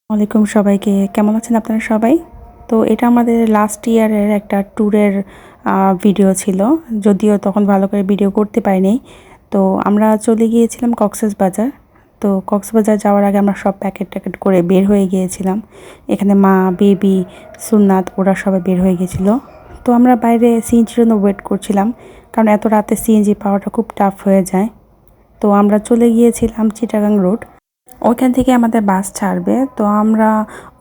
ওয়ালাইকুম সবাইকে, কেমন আছেন আপনারা সবাই? তো এটা আমাদের লাস্ট ইয়ারের একটা ট্যুরের ভিডিও ছিল। যদিও তখন ভালো করে ভিডিও করতে পারিনি। তো আমরা চলে গিয়েছিলাম কক্সবাজার। তো কক্সবাজার যাওয়ার আগে আমরা সব প্যাকেট করে বের হয়ে গিয়েছিলাম। এখানে মা, বেবি, সুন্নাত ওরা সবাই বের হয়ে গেছিলো। তো আমরা বাইরে সিএনজির জন্য ওয়েট করছিলাম, কারণ এত রাতে সিএনজি পাওয়াটা খুব টাফ হয়ে যায়। তো আমরা চলে গিয়েছিলাম চিটাগাং রোড। ওইখান থেকে আমাদের বাস ছাড়বে, তো আমরা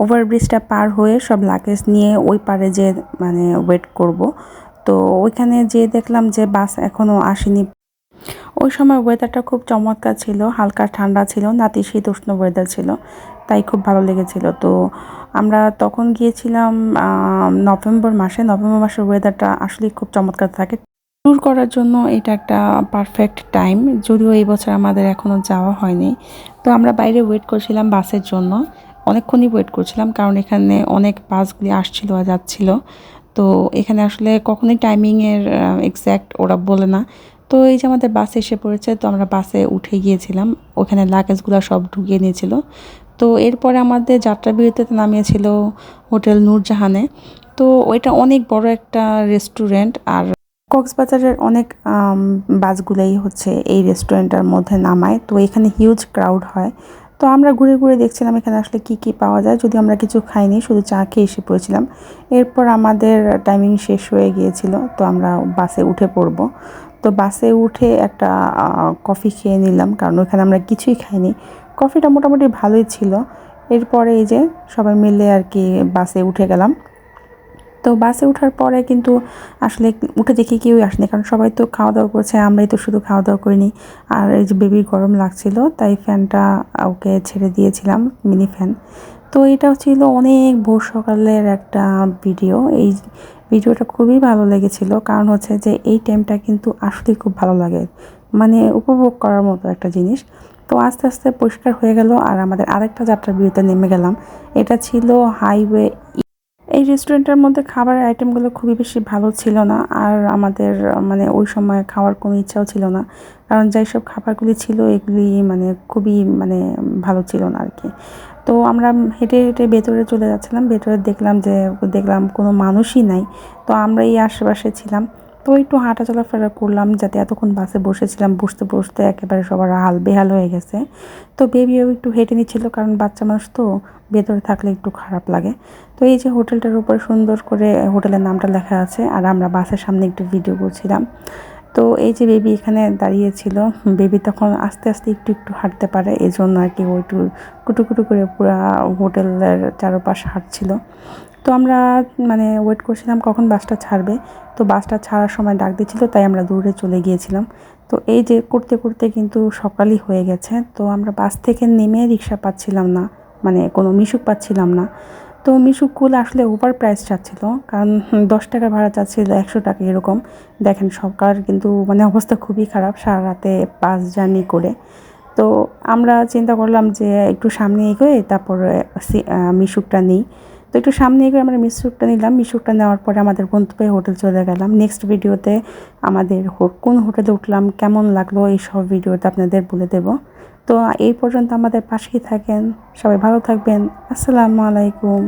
ওভারব্রিজটা পার হয়ে সব লাগেজ নিয়ে ওই পারে যে ওয়েট করব। তো ওইখানে যেয়ে দেখলাম যে বাস এখনও আসেনি। ওই সময় ওয়েদারটা খুব চমৎকার ছিল, হালকা ঠান্ডা ছিল, নাতিশীতোষ্ণ ওয়েদার ছিল, তাই খুব ভালো লেগেছিল। তো আমরা তখন গিয়েছিলাম নভেম্বর মাসের ওয়েদারটা আসলে খুব চমৎকার থাকে ট্যুর করার জন্য। এটা একটা পারফেক্ট টাইম, যদিও এই বছর আমাদের এখনও যাওয়া হয়নি। তো আমরা বাইরে ওয়েট করছিলাম বাসের জন্য, অনেকক্ষণই ওয়েট করছিলাম, কারণ এখানে অনেক বাসগুলি আসছিল আর যাচ্ছিল। তো এখানে আসলে কখনোই টাইমিংয়ের এক্স্যাক্ট ওরা বলে না। তো এই যে আমাদের বাস এসে পড়েছে, তো আমরা বাসে উঠে গিয়েছিলাম, ওখানে লাগেজগুলো সব ঢুকিয়ে নিয়েছিল। তো এরপরে আমাদের যাত্রা বিরতিতে নামিয়েছিল হোটেল নূরজাহানে। তো ওইটা অনেক বড় একটা রেস্টুরেন্ট, আর কক্সবাজারের অনেক বাসগুলোই হচ্ছে এই রেস্টুরেন্টের মধ্যে নামায়। তো এখানে হিউজ ক্রাউড হয়। তো আমরা ঘুরে ঘুরে দেখছিলাম এখানে আসলে কি কি পাওয়া যায়, যদি আমরা কিছু খাইনি, শুধু চা খেয়ে এসে পড়েছিলাম। এরপর আমাদের টাইমিং শেষ হয়ে গিয়েছিল, তো আমরা বাসে উঠে পড়ব। তো বাসে উঠে একটা কফি খেয়ে নিলাম, কারণ ওখানে আমরা কিছুই খাইনি। কফিটা মোটামুটি ভালোই ছিল। এরপরে এই যে সবাই মিলে আর কি বাসে উঠে গেলাম। তো বাসে ওঠার পরে কিন্তু আসলে উঠে দেখি কেউই আসেনি, কারণ সবাই তো খাওয়া দাওয়া করছে, আমরাই তো শুধু খাওয়া দাওয়া করিনি। আর এই যে বেবির গরম লাগছিল, তাই ফ্যানটা ওকে ছেড়ে দিয়েছিলাম, মিনি ফ্যান। তো এটা ছিল অনেক ভোর সকালের একটা ভিডিও। এই ভিডিওটা খুবই ভালো লেগেছিল, কারণ হচ্ছে যে এই টাইমটা কিন্তু আসলেই খুব ভালো লাগে, উপভোগ করার মতো একটা জিনিস। তো আস্তে আস্তে পরিষ্কার হয়ে গেল, আর আমাদের আরেকটা যাত্রার বিরতিতে নেমে গেলাম। এটা ছিল হাইওয়ে। এই রেস্টুরেন্টের মধ্যে খাবারের আইটেমগুলো খুবই বেশি ভালো ছিল না, আর আমাদের ওই সময় খাওয়ার কোনো ইচ্ছাও ছিল না, কারণ যেই সব খাবারগুলি ছিল এগুলি খুবই ভালো ছিল না আর কি। তো আমরা হেঁটে হেঁটে ভেতরে চলে যাচ্ছিলাম, ভেতরে দেখলাম কোনো মানুষই নাই। তো আমরা এই আশেপাশে ছিলাম, তো একটু হাঁটা চলাফেরা করলাম, যাতে এতক্ষণ বাসে বসেছিলাম, বসতে বসতে একেবারে সবার হাল বেহাল হয়ে গেছে। তো বেবিও একটু হেঁটে নিচ্ছিল, কারণ বাচ্চা মানুষ তো ভেতরে থাকলে একটু খারাপ লাগে। তো এই যে হোটেলটার উপরে সুন্দর করে হোটেলের নামটা লেখা আছে, আর আমরা বাসের সামনে একটু ভিডিও করছিলাম। তো এই যে বেবি এখানে দাঁড়িয়েছিল, বেবি তখন আস্তে আস্তে একটু একটু হাঁটতে পারে, এই জন্য আর কি ও একটু কুটু করে পুরা হোটেলের চারপাশ হাঁটছিল। তো আমরা ওয়েট করছিলাম কখন বাসটা ছাড়বে। তো বাসটা ছাড়ার সময় ডাক দিচ্ছিল, তাই আমরা দৌড়ে চলে গিয়েছিলাম। তো এই যে করতে করতে কিন্তু সকালই হয়ে গেছে। তো আমরা বাস থেকে নেমে রিক্সা পাচ্ছিলাম না, কোনো মিশুক পাচ্ছিলাম না। তো মিশুকগুলো আসলে ওভার প্রাইস চাচ্ছিল, কারণ 10 টাকা ভাড়া চাচ্ছিল, 100 টাকা এরকম। দেখেন সরকার কিন্তু অবস্থা খুবই খারাপ সারা রাতে বাস জার্নি করে। তো আমরা চিন্তা করলাম যে একটু সামনে এগোয়ে তারপরে মিশুকটা নিই। তো একটু সামনে এগোয়ে আমরা মিশুকটা নিলাম। মিশুকটা নেওয়ার পরে আমাদের গন্তব্যে হোটেল চলে গেলাম। নেক্সট ভিডিওতে আমাদের কোন হোটেলে উঠলাম, কেমন লাগলো, এই সব ভিডিওতে আপনাদের বলে দেব। তো এই পর্যন্ত আমাদের পাশেই থাকেন, সবাই ভালো থাকবেন। আসসালামু আলাইকুম।